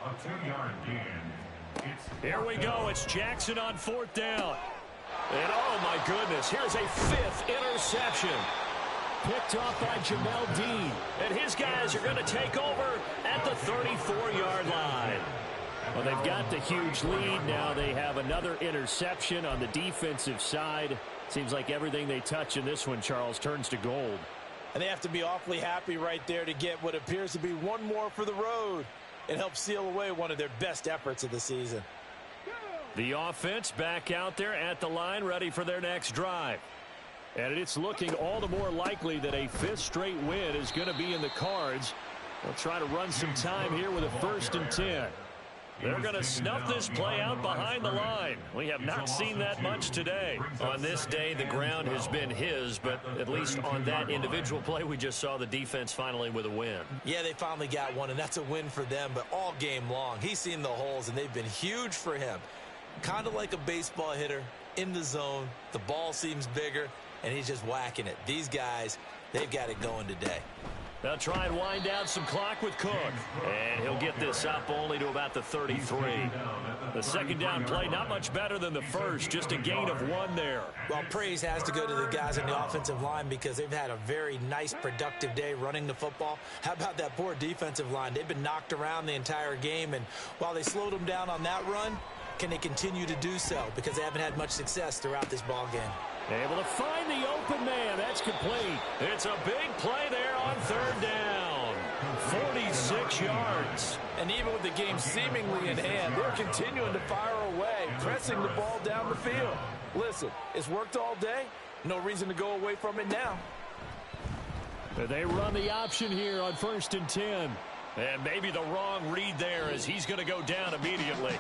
a 2-yard gain. Here we go. It's Jackson on 4th down. And oh my goodness, here's a 5th interception. Picked off by Jamel Dean. And his guys are going to take over at the 34-yard line. Well, they've got the huge lead. Now they have another interception on the defensive side. Seems like everything they touch in this one, Charles, turns to gold. And they have to be awfully happy right there to get what appears to be one more for the road. It helps seal away one of their best efforts of the season. The offense back out there at the line, ready for their next drive. And it's looking all the more likely that a 5th straight win is going to be in the cards. They'll try to run some time here with a 1st and 10. They're going to snuff this play out behind the line. We have not seen that much today. On this day, the ground has been his, but at least on that individual play, we just saw the defense finally with a win. Yeah, they finally got one, and that's a win for them, but all game long, he's seen the holes, and they've been huge for him. Kind of like a baseball hitter in the zone. The ball seems bigger, and he's just whacking it. These guys, they've got it going today. They'll try and wind down some clock with Cook. And he'll get this up only to about the 33. The second down play, not much better than the first, just a gain of 1 there. Well, praise has to go to the guys on the offensive line because they've had a very nice, productive day running the football. How about that poor defensive line? They've been knocked around the entire game, and while they slowed them down on that run, can they continue to do so? Because they haven't had much success throughout this ball game. Able to find the open man. That's complete. It's a big play there on 3rd down. 46 yards. And even with the game seemingly in hand, they're continuing to fire away, pressing the ball down the field. Listen, it's worked all day. No reason to go away from it now. They run the option here on 1st and 10. And maybe the wrong read there as he's going to go down immediately.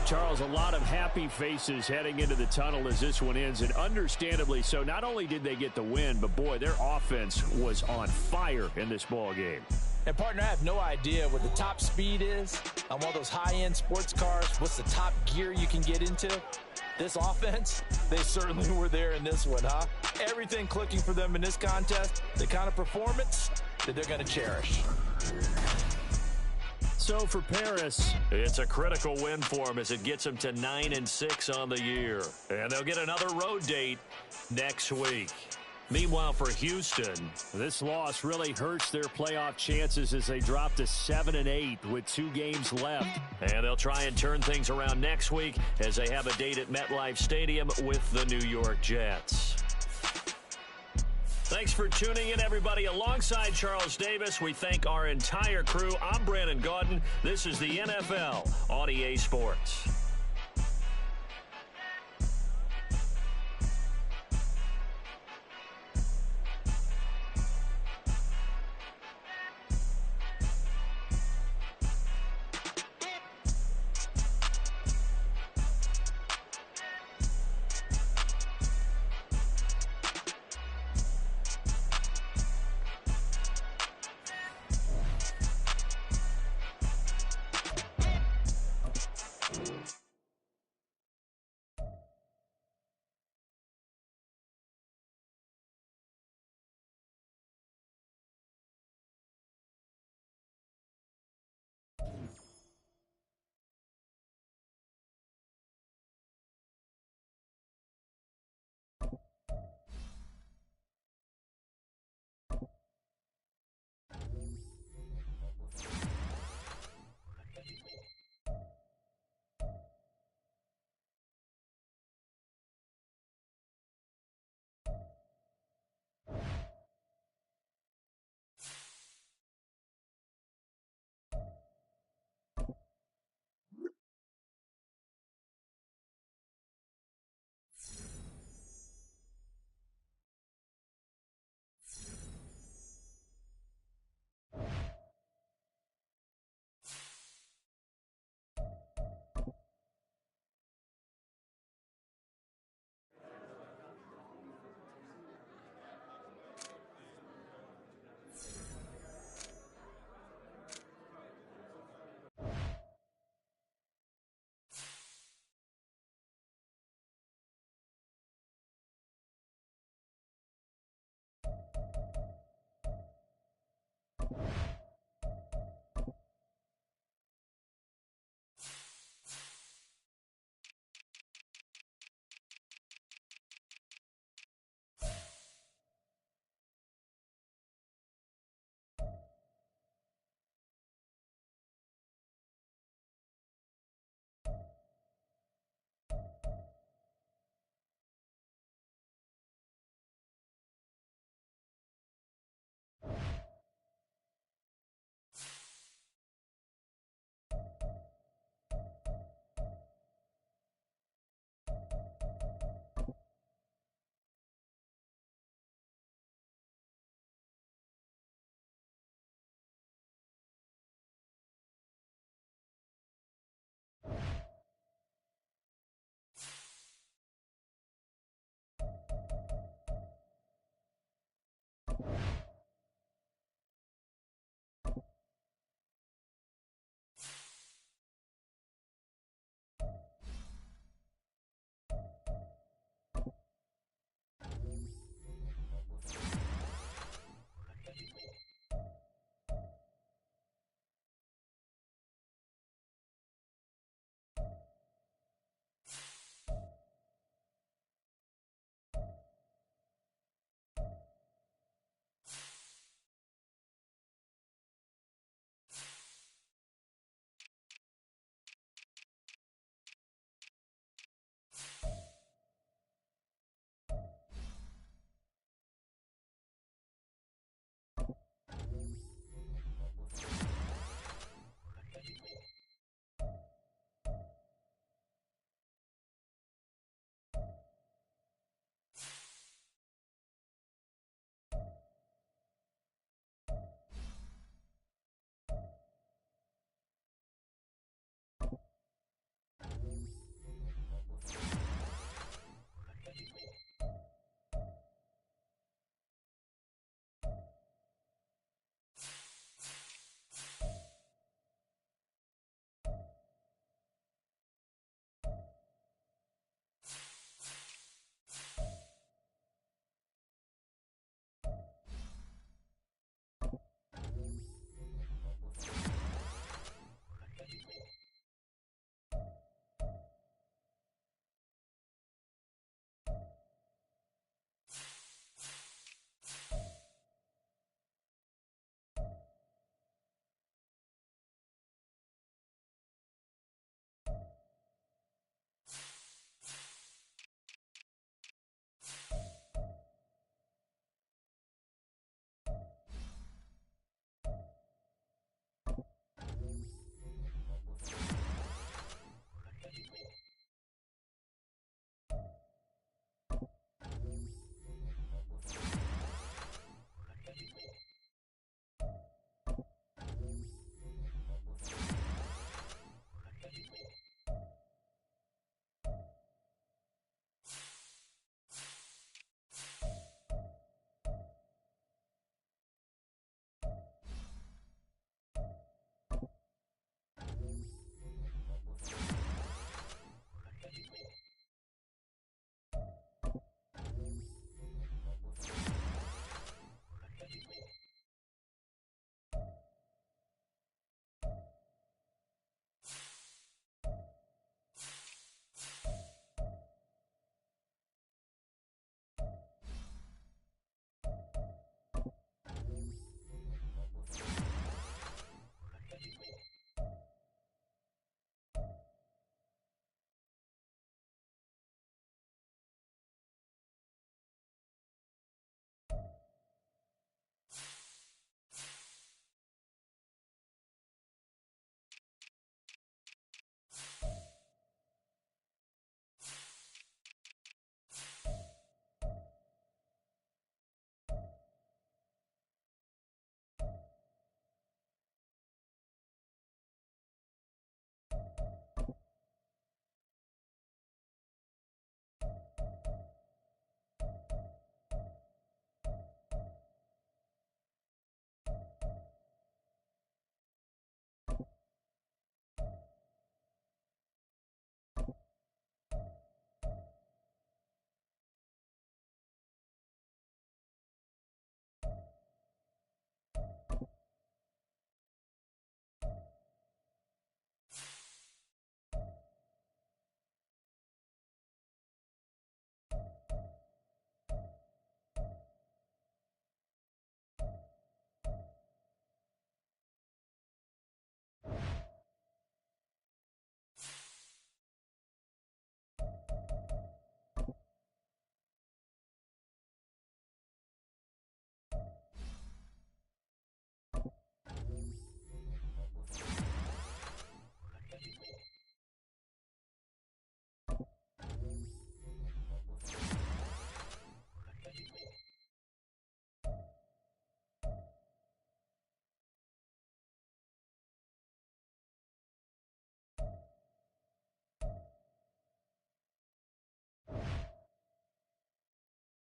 Charles, a lot of happy faces heading into the tunnel as this one ends, and understandably so. Not only did they get the win, but boy, their offense was on fire in this ball game. And partner, I have no idea what the top speed is on one of those high-end sports cars. What's the top gear you can get into? This offense, they certainly were there in this one, huh? Everything clicking for them in this contest, the kind of performance that they're going to cherish. So for Paris, it's a critical win for them as it gets them to 9-6 on the year. And they'll get another road date next week. Meanwhile, for Houston, this loss really hurts their playoff chances as they drop to 7-8 with 2 games left. And they'll try and turn things around next week as they have a date at MetLife Stadium with the New York Jets. Thanks for tuning in, everybody. Alongside Charles Davis, we thank our entire crew. I'm Brandon Gaudin. This is the NFL on EA Sports.